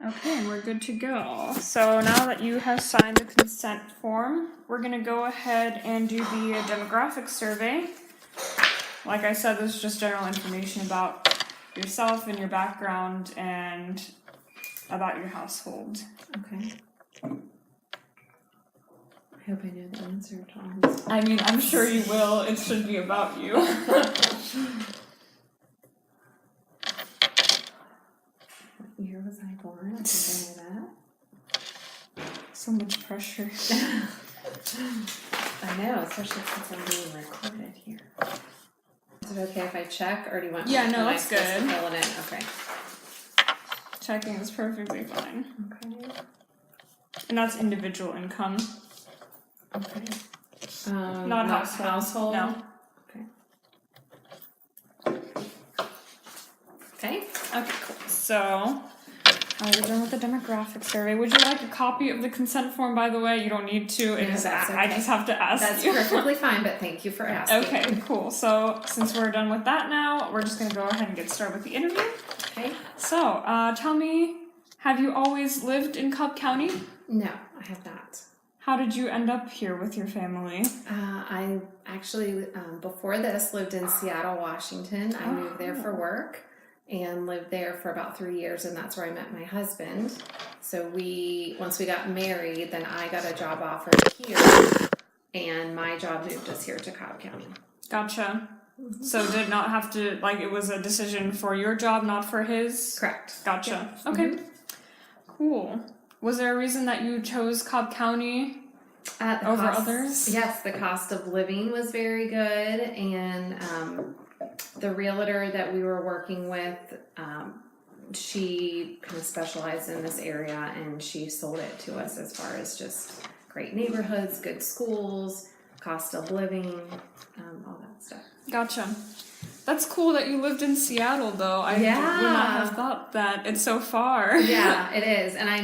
Okay, and we're good to go. So now that you have signed the consent form, we're going to go ahead and do the demographic survey. Like I said, this is just general information about yourself and your background and about your household. Okay. I hope I know the answer to all these. I mean, I'm sure you will. It should be about you. What year was I born? I think I know So much pressure. that. I know, especially since I'm being recorded here. Is it okay if I check, or do you want? Yeah, no, am I that's supposed to good. Fill it in. Okay. Checking is perfectly fine. Okay. And that's individual income. Okay. Not household. No. Okay. Okay. Okay, cool. So, we're done with the demographic survey. Would you like a copy of the consent form, by the way? You don't need to. No, that's okay. I just have to ask That's you. perfectly fine, but thank you for asking. Okay, cool. So, since we're done with that now, we're just going to go ahead and get started with the interview. Okay. So, tell me, have you always lived in Cobb County? No, I have not. How did you end up here with your family? I actually, before this, lived in Seattle, Washington. I moved there for work and lived there for about 3 years, and that's where I met my husband. So once we got married, then I got a job offer here, and my job moved us here to Cobb County. Gotcha. So did not have to, it was a decision for your job, not for his? Correct. Gotcha. Yeah. Okay. Cool. Was there a reason that you chose Cobb County over others? Yes, the cost of living was very good, and the realtor that we were working with, she kind of specialized in this area, and she sold it to us as far as just great neighborhoods, good schools, cost of living, all that stuff. Gotcha. That's cool that you lived in Seattle, though. I would not have thought that. It's so far. Yeah, it is. And I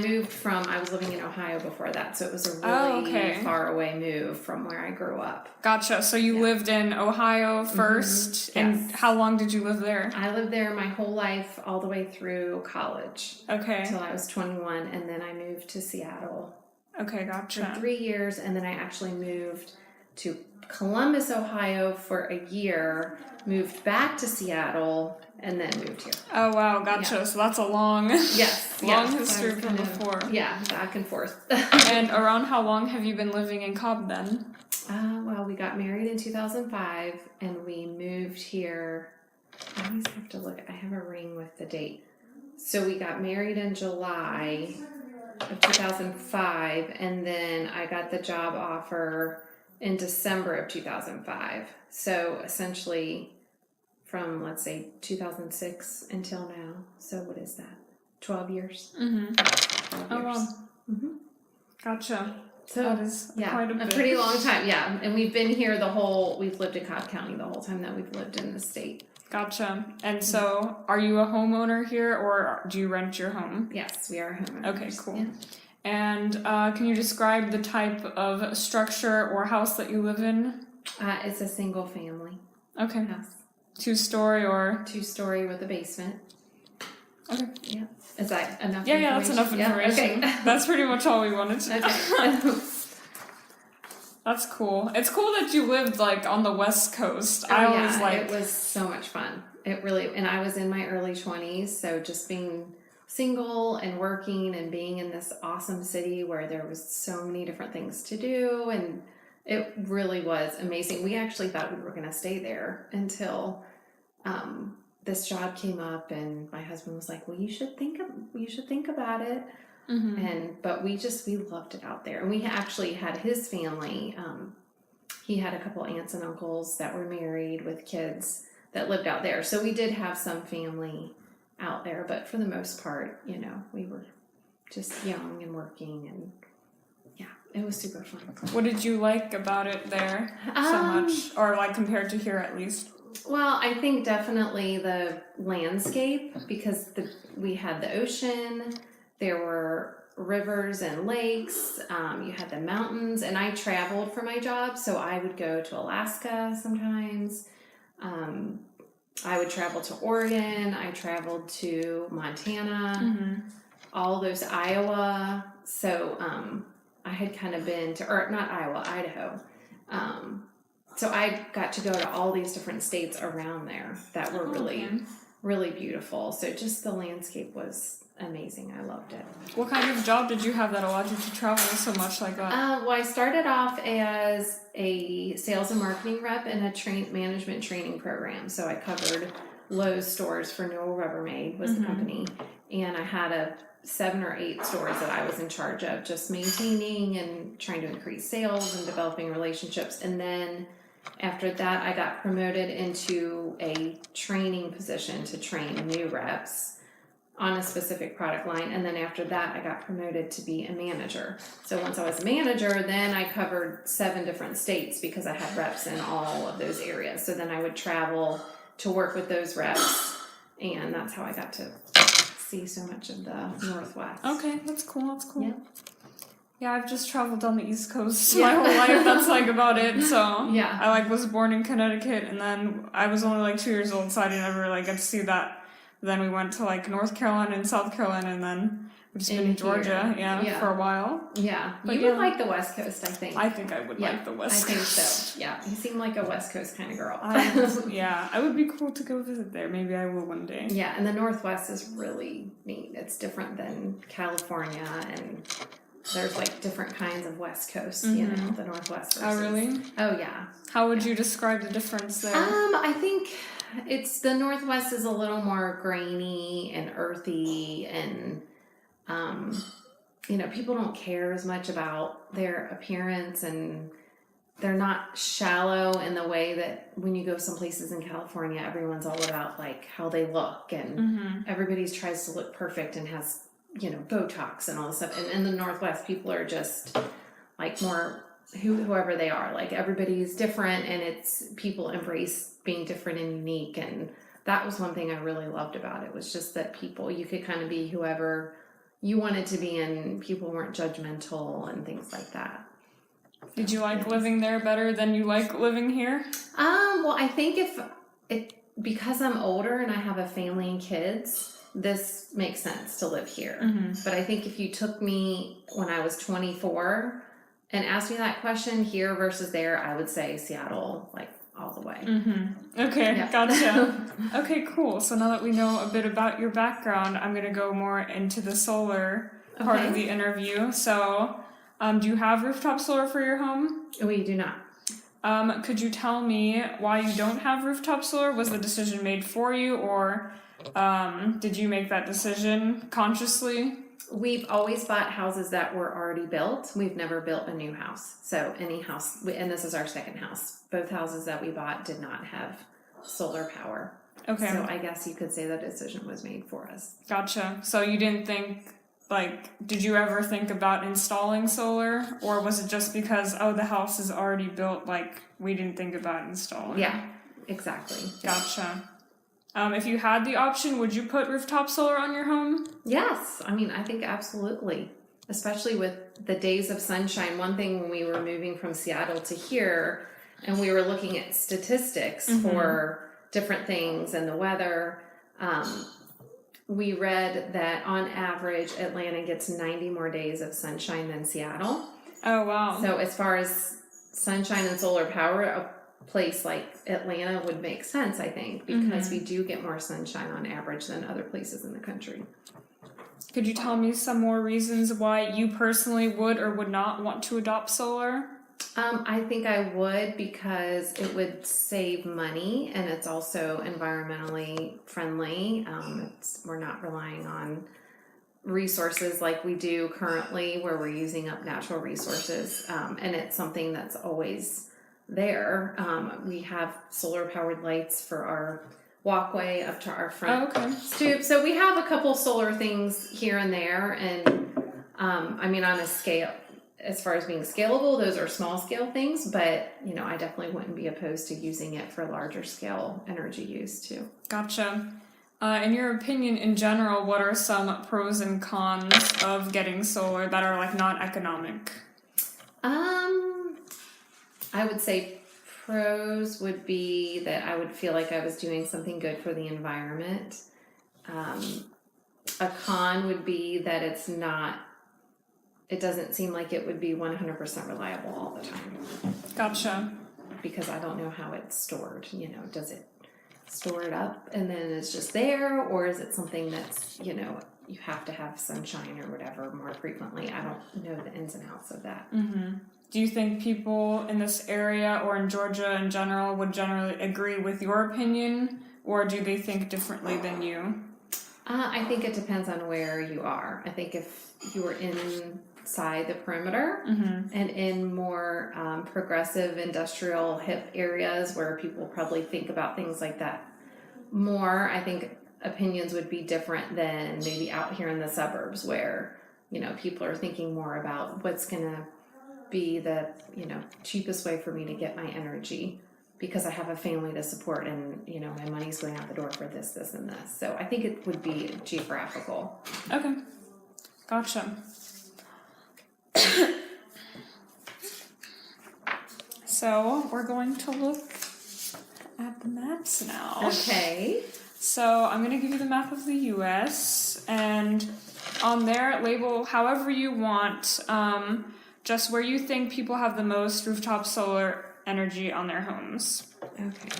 was living in Ohio before that, so it was a really far away move from where I grew up. Gotcha. So you lived in Ohio first, and how long did you live there? I lived there my whole life, all the way through college. Okay. Until I was 21, and then I moved to Seattle. Okay, gotcha. For 3 years, and then I actually moved to Columbus, Ohio for a year, moved back to Seattle, and then moved here. Oh, wow, gotcha. Yeah. So that's a long history from before. Yeah, back and forth. And around how long have you been living in Cobb then? Well, we got married in 2005, and we moved here. I always have to look. I have a ring with the date. So we got married in July of 2005, and then I got the job offer in December of 2005. So essentially from, let's say, 2006 until now. So what is that? 12 years? Mm-hmm. 12 years. Oh, wow. Mm-hmm. Gotcha. So that is quite a bit. A pretty long time, yeah. And we've been here we've lived in Cobb County the whole time that we've lived in the state. Gotcha. And so are you a homeowner here, or do you rent your home? Yes, we are homeowners. Okay, cool. Yeah. And can you describe the type of structure or house that you live in? It's a single family house. 2-story or? 2-story with a basement. Okay. Yeah. Is that enough information? Yeah, that's enough information. Okay. That's pretty much all we wanted to know. Okay. That's cool. It's cool that you lived on the West Coast. It was so much fun. It really, and I was in my early 20s, so just being single and working and being in this awesome city where there was so many different things to do, and it really was amazing. We actually thought we were going to stay there until this job came up, and my husband was like, "Well, you should think about it." Mm-hmm. But we loved it out there, and we actually had his family. He had a couple aunts and uncles that were married with kids that lived out there, so we did have some family out there, but for the most part, we were just young and working, and it was super fun. What did you like about it there so much, or compared to here at least? Well, I think definitely the landscape, because we had the ocean, there were rivers and lakes, you had the mountains, and I traveled for my job, so I would go to Alaska sometimes. I would travel to Oregon. I traveled to Montana. all those Iowa. So I had kind of been to, or not Iowa, Idaho. So I got to go to all these different states around there that were really beautiful. So just the landscape was amazing. I loved it. What kind of job did you have that allowed you to travel so much like that? Well, I started off as a sales and marketing rep in a management training program. So I covered Lowe's stores for Newell Rubbermaid was the company. And I had 7 or 8 stores that I was in charge of, just maintaining and trying to increase sales and developing relationships. And then after that, I got promoted into a training position to train new reps on a specific product line. And then after that, I got promoted to be a manager. So once I was a manager, then I covered 7 different states because I had reps in all of those areas. So then I would travel to work with those reps, and that's how I got to see so much of the Northwest. Okay, that's cool. Yeah. Yeah, I've just traveled on the East Coast my whole life. That's like about it. So Yeah. I like was born in Connecticut, and then I was only like 2 years old, so I didn't ever like get to see that. Then we went to like North Carolina and South Carolina, and then we've just been in Georgia, for a while. Yeah, But you would like the West Coast, I think. I think I would like the West Coast. I think so. Yeah, you seem like a West Coast kind of girl. I would be cool to go visit there. Maybe I will one day. Yeah, and the Northwest is really neat. It's different than California, and there's like different kinds of West Coast, you know, the Northwest versus... Oh, really? Oh, yeah. How would you describe the difference there? I think the Northwest is a little more grainy and earthy, and you know, people don't care as much about their appearance, and they're not shallow in the way that when you go some places in California, everyone's all about like how they look, and everybody tries to look perfect and has, you know, Botox and all this stuff. And in the Northwest, people are just like more whoever they are. Like everybody's different, and people embrace being different and unique. And that was one thing I really loved about it, was just that you could kind of be whoever you wanted to be, and people weren't judgmental and things like that. Did you like living there better than you like living here? Well, I think because I'm older and I have a family and kids, this makes sense to live here. But I think if you took me when I was 24 and asked me that question, here versus there, I would say Seattle, like all the way. Okay, gotcha. Okay, cool. So now that we know a bit about your background, I'm going to go more into the solar part of the interview. So, do you have rooftop solar for your home? We do not. Could you tell me why you don't have rooftop solar? Was the decision made for you, or did you make that decision consciously? We've always bought houses that were already built. We've never built a new house. So any house, and this is our second house. Both houses that we bought did not have solar power. Okay. So I guess you could say that decision was made for us. Gotcha. So you didn't think, did you ever think about installing solar? Or was it just because, the house is already built, we didn't think about installing? Yeah, exactly. Gotcha. If you had the option, would you put rooftop solar on your home? Yes. I mean, I think absolutely. Especially with the days of sunshine. One thing when we were moving from Seattle to here, and we were looking at statistics for different things and the weather, we read that on average, Atlanta gets 90 more days of sunshine than Seattle. Oh, wow. So as far as sunshine and solar power, a place like Atlanta would make sense, I think, because we do get more sunshine on average than other places in the country. Could you tell me some more reasons why you personally would or would not want to adopt solar? I think I would, because it would save money, and it's also environmentally friendly. We're not relying on resources like we do currently, where we're using up natural resources, and it's something that's always there. We have solar powered lights for our walkway up to our front stoop. So we have a couple solar things here and there, and I mean, on a scale, as far as being scalable, those are small scale things, but you know, I definitely wouldn't be opposed to using it for larger scale energy use too. Gotcha. In your opinion, in general, what are some pros and cons of getting solar that are not economic? I would say pros would be that I would feel like I was doing something good for the environment. A con would be that it doesn't seem like it would be 100% reliable all the time. Gotcha. Because I don't know how it's stored. Does it store it up and then it's just there, or is it something that's, you have to have sunshine or whatever more frequently? I don't know the ins and outs of that. Mm-hmm. Do you think people in this area or in Georgia in general would generally agree with your opinion, or do they think differently than you? I think it depends on where you are. I think if you were inside the perimeter and in more progressive industrial hip areas where people probably think about things like that more, I think opinions would be different than maybe out here in the suburbs where, people are thinking more about what's going to be the, cheapest way for me to get my energy because I have a family to support and, my money's going out the door for this, this, and this. So I think it would be geographical. Okay. Gotcha. So we're going to look at the maps now. Okay. So I'm going to give you the map of the U.S. and on there label however you want, just where you think people have the most rooftop solar energy on their homes. Okay.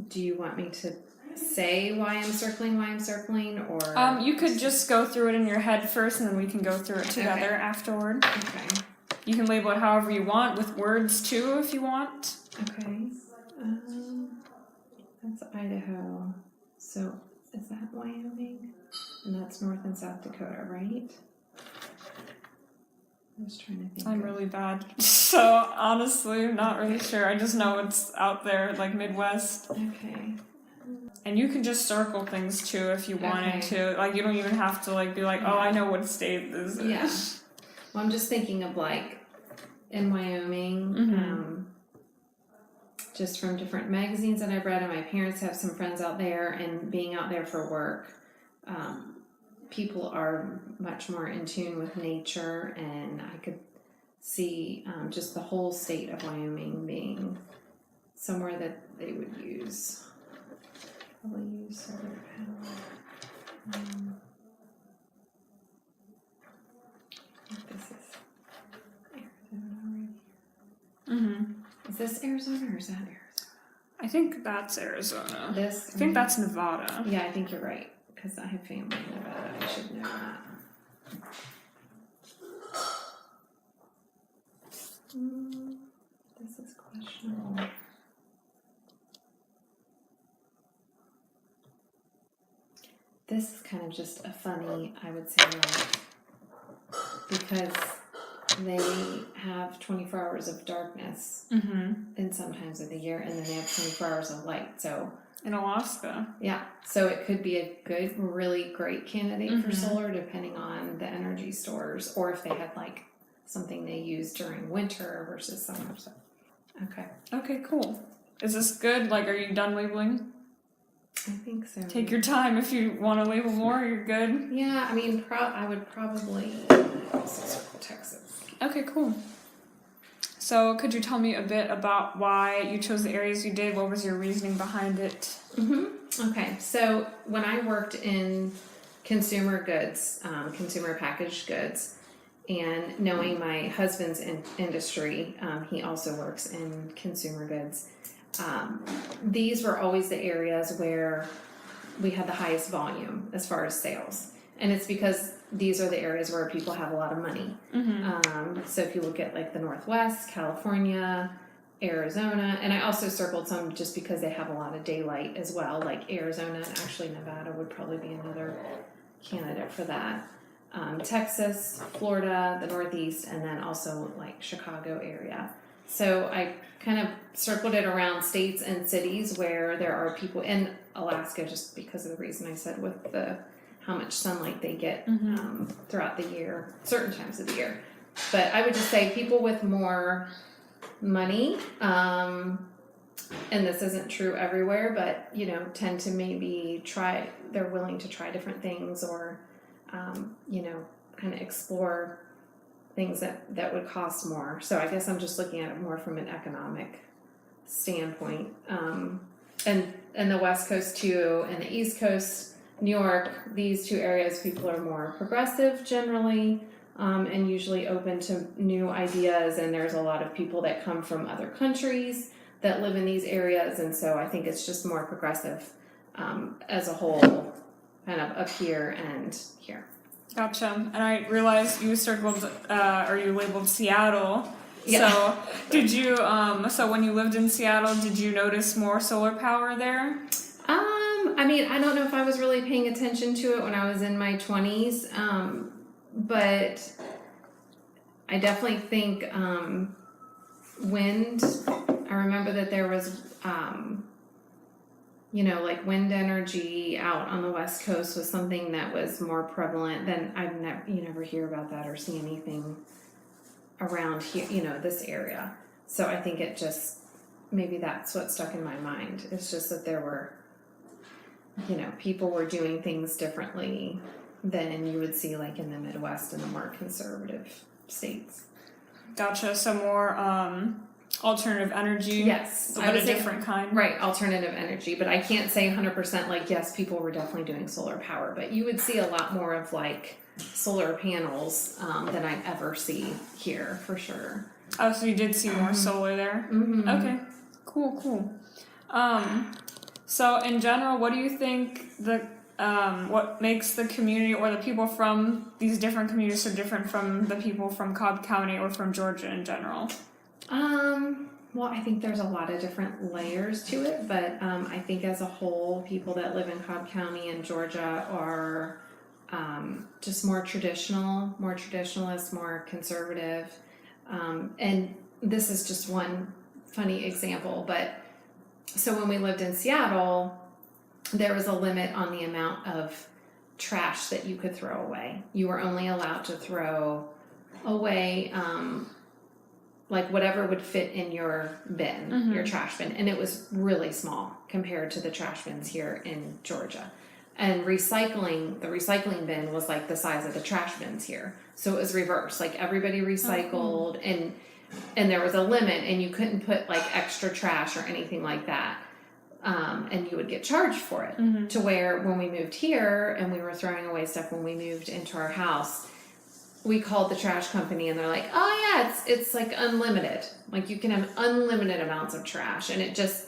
Do you want me to say why I'm circling, or? You could just go through it in your head first, and then we can go through it together afterward. Okay. You can label it however you want, with words too, if you want. Okay. That's Idaho. So is that Wyoming? And that's North and South Dakota, right? I was trying to think. I'm really bad. So honestly, I'm not really sure. I just know it's out there, like Midwest. Okay. And you can just circle things too if you wanted to. Like, you don't even have to like be like, oh, I know what state this is. Yeah. Well, I'm just thinking of like in Wyoming, just from different magazines that I've read, and my parents have some friends out there, and being out there for work, people are much more in tune with nature, and I could see just the whole state of Wyoming being somewhere that they would probably use solar power. This is Arizona right here. Is this Arizona or is that Arizona? I think that's Arizona. I This? think that's Nevada. Yeah, I think you're right, because I have family in Nevada. I should know that. This is questionable. This is kind of just a funny, I would say, because they have 24 hours of darkness in some times of the year, and then they have 24 hours of light. So in Alaska. Yeah, so it could be a good, really great candidate for solar, depending on the energy stores, or if they had like something they use during winter versus summer. So, Okay, cool. Is this good? Like, are you done labeling? I think so. Take your time. If you want to label more, you're good. Yeah, I mean, I would probably also circle Texas. Okay, cool. So, could you tell me a bit about why you chose the areas you did? What was your reasoning behind it? Okay, so when I worked in consumer goods, consumer packaged goods, and knowing my husband's industry, he also works in consumer goods. These were always the areas where we had the highest volume as far as sales. And it's because these are the areas where people have a lot of money. So if you look at like the Northwest, California, Arizona, and I also circled some just because they have a lot of daylight as well, like Arizona, and actually Nevada would probably be another candidate for that. Texas, Florida, the Northeast, and then also like Chicago area. So I kind of circled it around states and cities where there are people in Alaska, just because of the reason I said with how much sunlight they get throughout the year, certain times of the year. But I would just say people with more money, and this isn't true everywhere, but tend to maybe they're willing to try different things, or kind of explore things that would cost more. So I guess I'm just looking at it more from an economic standpoint. And the West Coast too, and the East Coast, New York, these two areas, people are more progressive generally, and usually open to new ideas. And there's a lot of people that come from other countries that live in these areas. And so I think it's just more progressive as a whole, kind of up here and here. Gotcha. And I realized you circled, or you labeled Seattle. Yeah. So did you, so when you lived in Seattle, did you notice more solar power there? I mean, I don't know if I was really paying attention to it when I was in my 20s, but I definitely think wind, I remember that there was, like wind energy out on the West Coast was something that was more prevalent than you never hear about that or see anything around here, this area. So I think it just, maybe that's what stuck in my mind. It's just that there were, people were doing things differently than you would see like in the Midwest and the more conservative states. Gotcha. So more alternative energy. Yes. But a different kind. Right. Alternative energy. But I can't say 100% like, yes, people were definitely doing solar power, but you would see a lot more of like solar panels than I'd ever see here for sure. Oh, so you did see more solar there? Mm-hmm. Okay. Cool. So in general, what do you think what makes the community or the people from these different communities so different from the people from Cobb County or from Georgia in general? Well, I think there's a lot of different layers to it, but I think as a whole, people that live in Cobb County and Georgia are just more traditionalist, more conservative. And this is just one funny example, but so when we lived in Seattle, there was a limit on the amount of trash that you could throw away. You were only allowed to throw away like whatever would fit in your bin, your trash bin. And it was really small compared to the trash bins here in Georgia. And the recycling bin was like the size of the trash bins here. So it was reversed. Like everybody recycled and there was a limit and you couldn't put like extra trash or anything like that. And you would get charged for it. To where when we moved here and we were throwing away stuff when we moved into our house, we called the trash company and they're like, oh yeah, it's like unlimited. Like you can have unlimited amounts of trash. And it just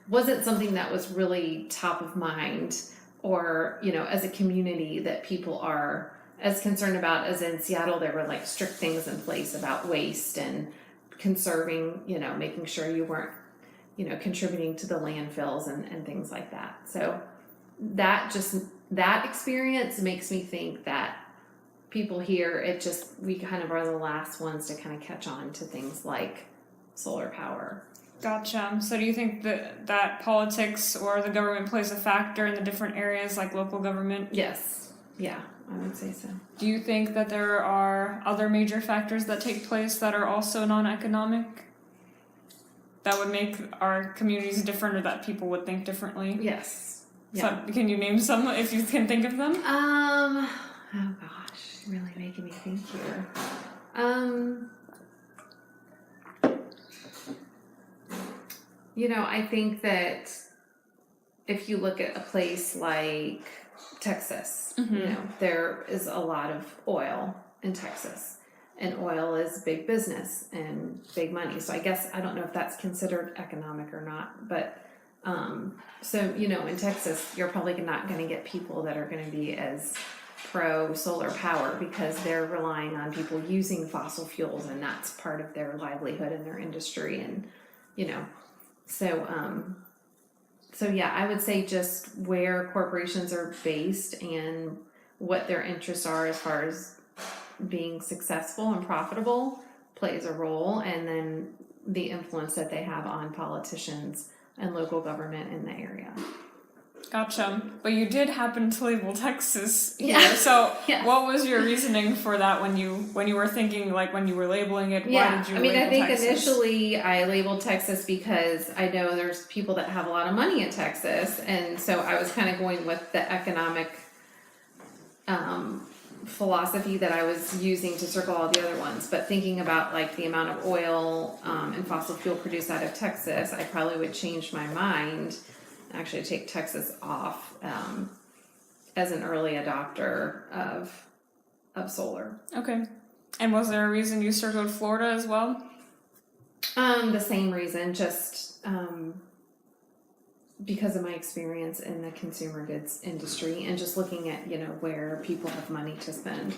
wasn't something that was really top of mind or, as a community that people are as concerned about as in Seattle. There were like strict things in place about waste and conserving, making sure you weren't, contributing to the landfills and things like that. So that experience makes me think that people here, we kind of are the last ones to kind of catch on to things like solar power. Gotcha. So do you think that politics or the government plays a factor in the different areas like local government? Yes. Yeah, I would say so. Do you think that there are other major factors that take place that are also non-economic that would make our communities different or that people would think differently? Yes. Yeah. So can you name some if you can think of them? Oh gosh, you're really making me think here. I think that if you look at a place like Texas, there is a lot of oil in Texas, and oil is big business and big money. So I guess I don't know if that's considered economic or not, but in Texas, you're probably not going to get people that are going to be as pro solar power because they're relying on people using fossil fuels, and that's part of their livelihood and their industry, and So yeah, I would say just where corporations are based and what their interests are as far as being successful and profitable plays a role, and then the influence that they have on politicians and local government in the area. Gotcha. But you did happen to label Texas here. Yeah. So Yeah. What was your reasoning for that when you were thinking, like when you were labeling it? Why did you label I think Texas? initially I labeled Texas because I know there's people that have a lot of money in Texas, and so I was kind of going with the economic philosophy that I was using to circle all the other ones. But thinking about like the amount of oil and fossil fuel produced out of Texas, I probably would change my mind, actually take Texas off, as an early adopter of solar. Okay. And was there a reason you circled Florida as well? The same reason, just because of my experience in the consumer goods industry and just looking at, where people have money to spend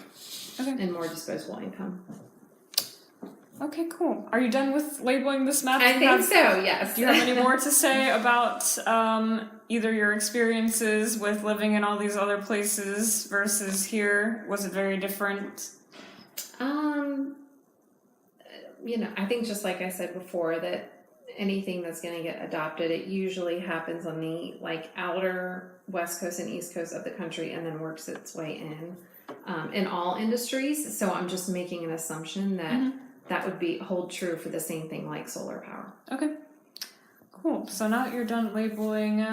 and more disposable income. Okay, cool. Are you done with labeling this map? I think so, yes. Do you have any more to say about either your experiences with living in all these other places versus here? Was it very different? I think just like I said before, that anything that's going to get adopted, it usually happens on the outer west coast and east coast of the country and then works its way in all industries. So I'm just making an assumption that that would hold true for the same thing like solar power. Okay, cool. So now that you're done labeling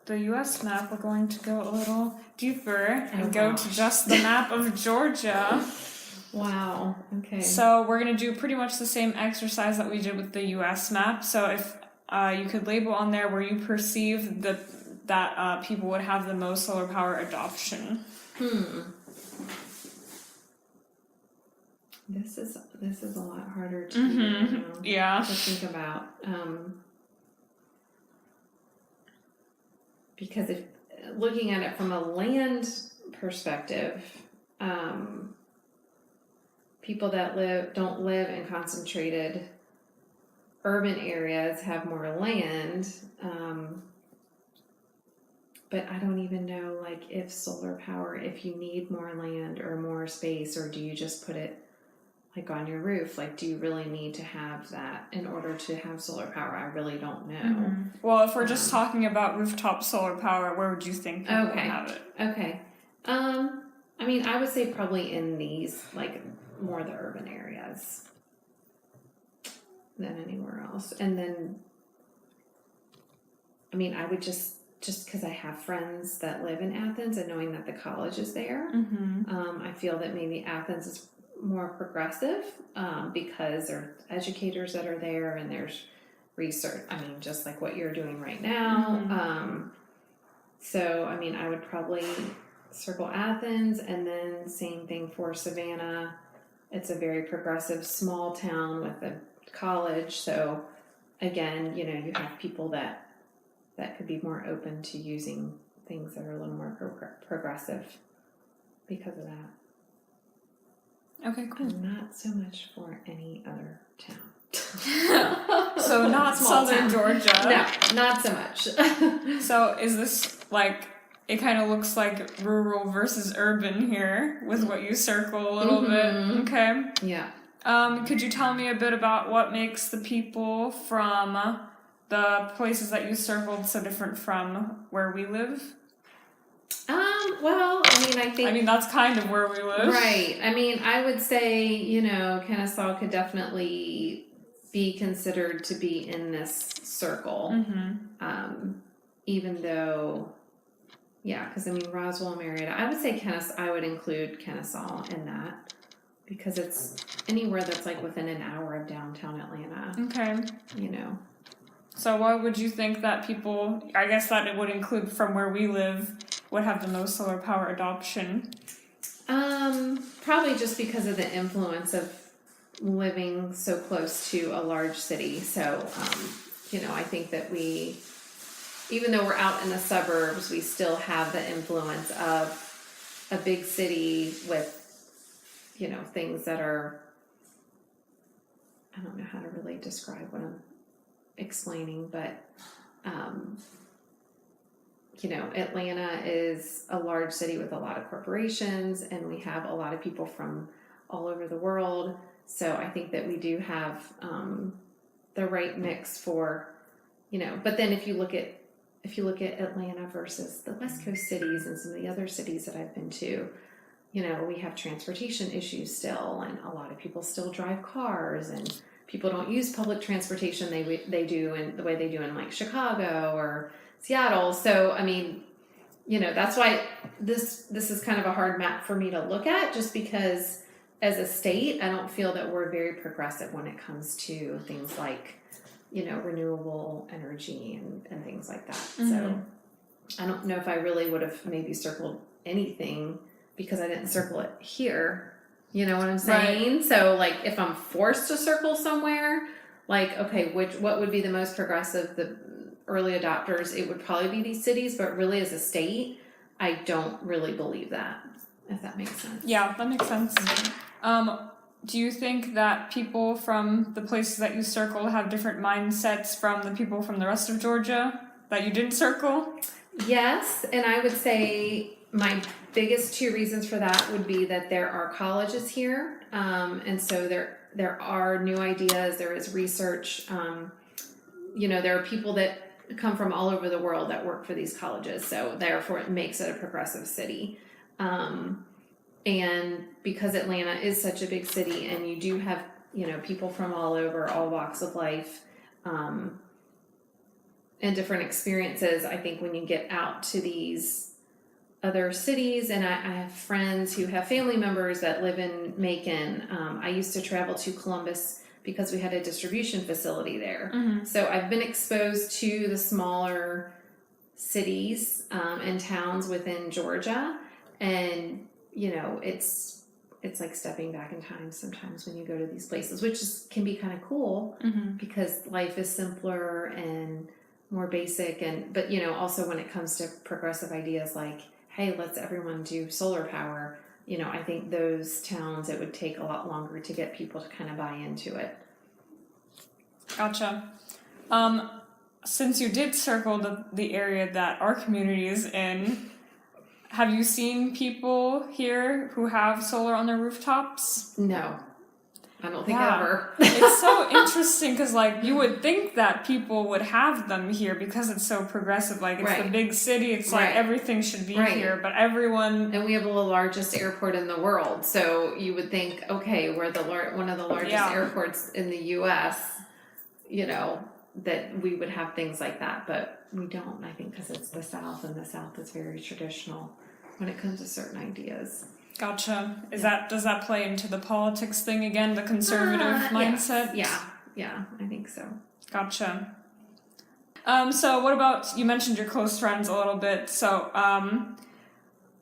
the U.S. map, we're going to go a little deeper and go to just the map of Georgia. Wow. Okay. So we're going to do pretty much the same exercise that we did with the U.S. map. So if you could label on there where you perceive that people would have the most solar power adoption. This is a lot harder to to think about. Because if looking at it from a land perspective, people that don't live in concentrated urban areas have more land, but I don't even know if solar power, if you need more land or more space, or do you just put it on your roof? Do you really need to have that in order to have solar power? I really don't know. Well, if we're just talking about rooftop solar power, where would you think people would have it? Okay. I would say probably in these, more the urban areas than anywhere else. And then, I would just because I have friends that live in Athens and knowing that the college is there, I feel that maybe Athens is more progressive because there are educators that are there and there's research. Just like what you're doing right now. So, I would probably circle Athens, and then same thing for Savannah. It's a very progressive small town with a college. So again, you have people that could be more open to using things that are a little more progressive because of that. Okay, cool. Not so much for any other town. So not southern Georgia. No, not so much. So is this it kind of looks like rural versus urban here with what you circle a little bit. Okay. Yeah. Could you tell me a bit about what makes the people from the places that you circled so different from where we live? Well, I think... that's kind of where we live. Right. I would say, Kennesaw could definitely be considered to be in this circle. Even though, because Roswell and Marietta, I would say I would include Kennesaw in that because it's anywhere that's within an hour of downtown Atlanta. Okay. So what would you think that people, I guess that it would include from where we live, would have the most solar power adoption? Probably just because of the influence of living so close to a large city. So, I think that even though we're out in the suburbs, we still have the influence of a big city with, things that are, I don't know how to really describe what I'm explaining, but, Atlanta is a large city with a lot of corporations, and we have a lot of people from all over the world. So I think that we do have the right mix for, but then if you look at Atlanta versus the West Coast cities and some of the other cities that I've been to, we have transportation issues still, and a lot of people still drive cars, and people don't use public transportation they do in the way they do in Chicago or Seattle. So that's why this is kind of a hard map for me to look at, just because as a state I don't feel that we're very progressive when it comes to things like renewable energy and things like that. So I don't know if I really would have maybe circled anything because I didn't circle it here. You know what I'm saying? Right. So like if I'm forced to circle somewhere, like, okay, what would be the most progressive, the early adopters? It would probably be these cities, but really as a state, I don't really believe that, if that makes sense. Yeah, that makes sense. Do you think that people from the places that you circled have different mindsets from the people from the rest of Georgia that you didn't circle? Yes, and I would say my biggest two reasons for that would be that there are colleges here, and so there are new ideas, there is research, there are people that come from all over the world that work for these colleges, so therefore it makes it a progressive city. And because Atlanta is such a big city and you do have, people from all over, all walks of life, and different experiences, I think when you get out to these other cities, and I have friends who have family members that live in Macon. I used to travel to Columbus because we had a distribution facility there. Mm-hmm. So I've been exposed to the smaller cities and towns within Georgia, and it's like stepping back in time sometimes when you go to these places, which can be kind of cool. Mm-hmm. Because life is simpler and more basic, but also when it comes to progressive ideas like, hey, let's everyone do solar power, I think those towns, it would take a lot longer to get people to kind of buy into it. Gotcha. Since you did circle the area that our community is in, have you seen people here who have solar on their rooftops? No, I don't think ever. It's so interesting because, you would think that people would have them here because it's so progressive. It's the big city. It's like everything should be here, but everyone... And we have the largest airport in the world, so you would think, okay, we're one of the largest airports in the U.S., that we would have things like that, but we don't, I think, because it's the South, and the South is very traditional when it comes to certain ideas. Gotcha. Does that play into the politics thing again, the conservative mindset? Yeah, I think so. Gotcha. So what about, you mentioned your close friends a little bit, so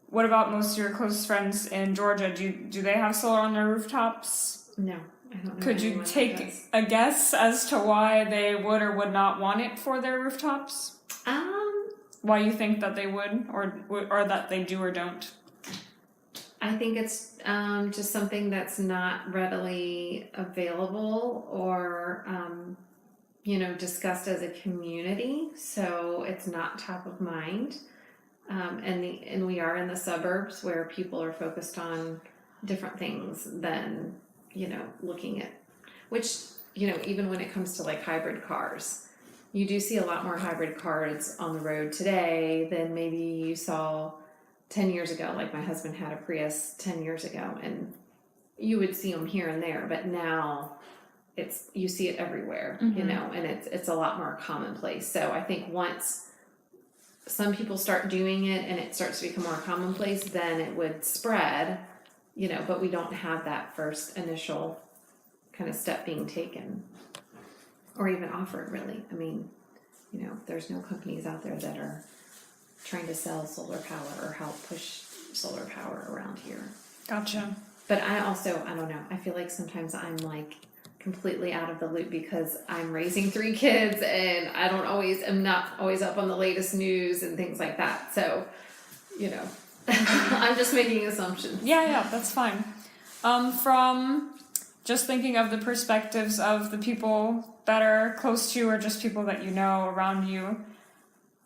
what about most of your close friends in Georgia? Do they have solar on their rooftops? No. I don't know. Could you take a guess as to why they would or would not want it for their rooftops? Why you think that they would, or that they do or don't? I think it's just something that's not readily available or, discussed as a community. So it's not top of mind. And we are in the suburbs where people are focused on different things than, looking at, which, even when it comes to hybrid cars, you do see a lot more hybrid cars on the road today than maybe you saw 10 years ago. Like my husband had a Prius 10 years ago, and you would see them here and there, but now you see it everywhere, mm-hmm. And it's a lot more commonplace. So I think once some people start doing it and it starts to become more commonplace, then it would spread, but we don't have that first initial kind of step being taken or even offered, really. I mean, there's no companies out there that are trying to sell solar power or help push solar power around here. Gotcha. But I don't know. I feel like sometimes I'm completely out of the loop because I'm raising 3 kids and I'm not always up on the latest news and things like that. So, I'm just making assumptions. Yeah, that's fine. From just thinking of the perspectives of the people that are close to you or just people that around you,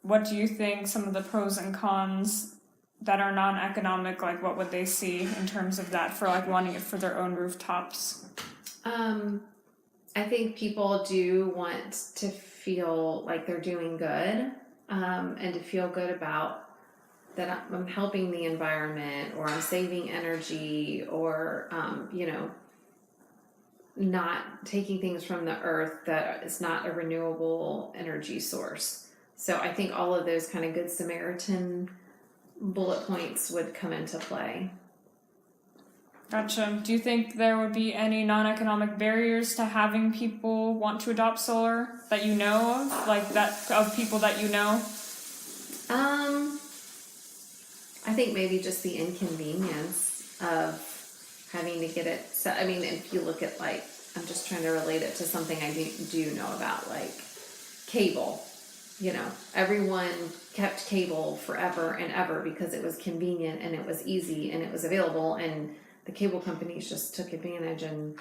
what do you think some of the pros and cons that are non-economic, what would they see in terms of that for wanting it for their own rooftops? I think people do want to feel like they're doing good, and to feel good about that I'm helping the environment or I'm saving energy or, not taking things from the earth that is not a renewable energy source. So I think all of those kind of Good Samaritan bullet points would come into play. Gotcha. Do you think there would be any non-economic barriers to having people want to adopt solar that you know of, of people that you know? I think maybe just the inconvenience of having to get it. So, I mean, if you look at like, I'm just trying to relate it to something I do know about, like cable. You know, everyone kept cable forever and ever because it was convenient and it was easy and it was available, and the cable companies just took advantage and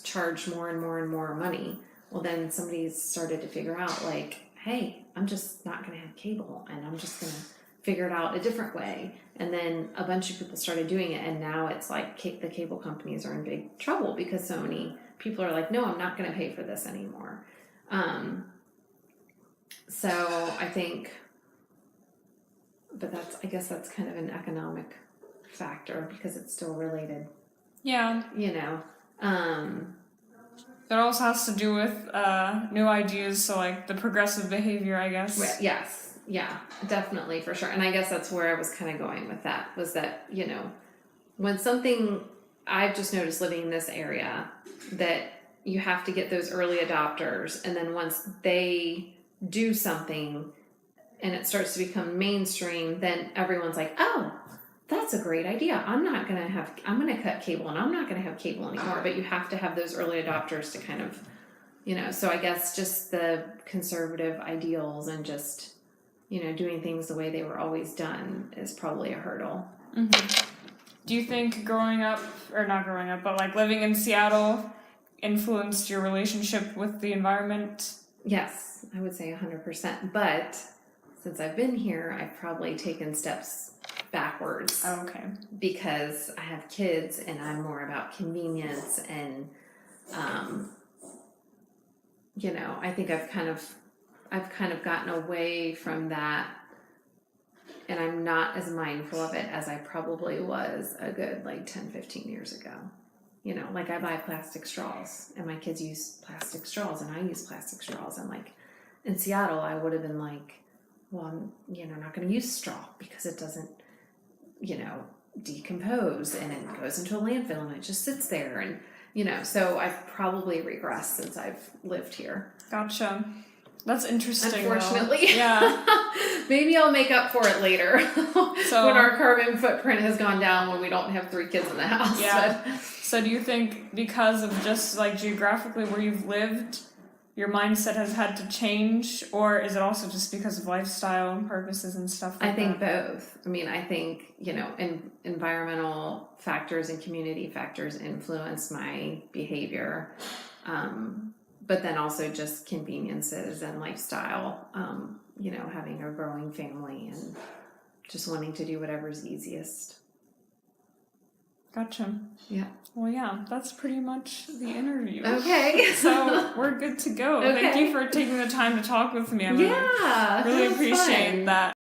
charged more and more and more money. Well, then somebody started to figure out, like, hey, I'm just not going to have cable and I'm just going to figure it out a different way. And then a bunch of people started doing it, and now it's like the cable companies are in big trouble because so many people are like, no, I'm not going to pay for this anymore. So I think, but I guess that's kind of an economic factor because it's still related. Yeah. You know, It also has to do with new ideas, so like the progressive behavior, I guess. yes, yeah, definitely, for sure. And I guess that's where I was kind of going with that, was that, you know, when something, I've just noticed living in this area, that you have to get those early adopters, and then once they do something and it starts to become mainstream, then everyone's like, oh, that's a great idea. I'm going to cut cable and I'm not going to have cable anymore. But you have to have those early adopters to kind of, you know, so I guess just the conservative ideals and just, you know, doing things the way they were always done is probably a hurdle. Mm-hmm. Do you think growing up, or not growing up, but like living in Seattle influenced your relationship with the environment? Yes, I would say 100%. But since I've been here, I've probably taken steps backwards. Oh, okay. Because I have kids and I'm more about convenience and, you know, I think I've kind of gotten away from that, and I'm not as mindful of it as I probably was a good like 10, 15 years ago. You know, like I buy plastic straws and my kids use plastic straws and I use plastic straws. And like in Seattle, I would have been like, well, I'm, you know, not going to use straw because it doesn't, you know, decompose and it goes into a landfill and it just sits there. And, you know, so I've probably regressed since I've lived here. Gotcha. That's interesting. Unfortunately. Though. Yeah. Maybe I'll make up for it later So, when our carbon footprint has gone down, when we don't have 3 kids in the house. Yeah. But, so do you think because of just like geographically where you've lived, your mindset has had to change, or is it also just because of lifestyle and purposes and stuff like that? I think both. I mean, I think, you know, environmental factors and community factors influence my behavior. But then also just conveniences and lifestyle, you know, having a growing family and just wanting to do whatever's easiest. Gotcha. Yeah. Well, yeah, that's pretty much the interview. Okay. So we're good to go. Okay. Thank you for taking the time to talk with me. I Yeah. really appreciate that.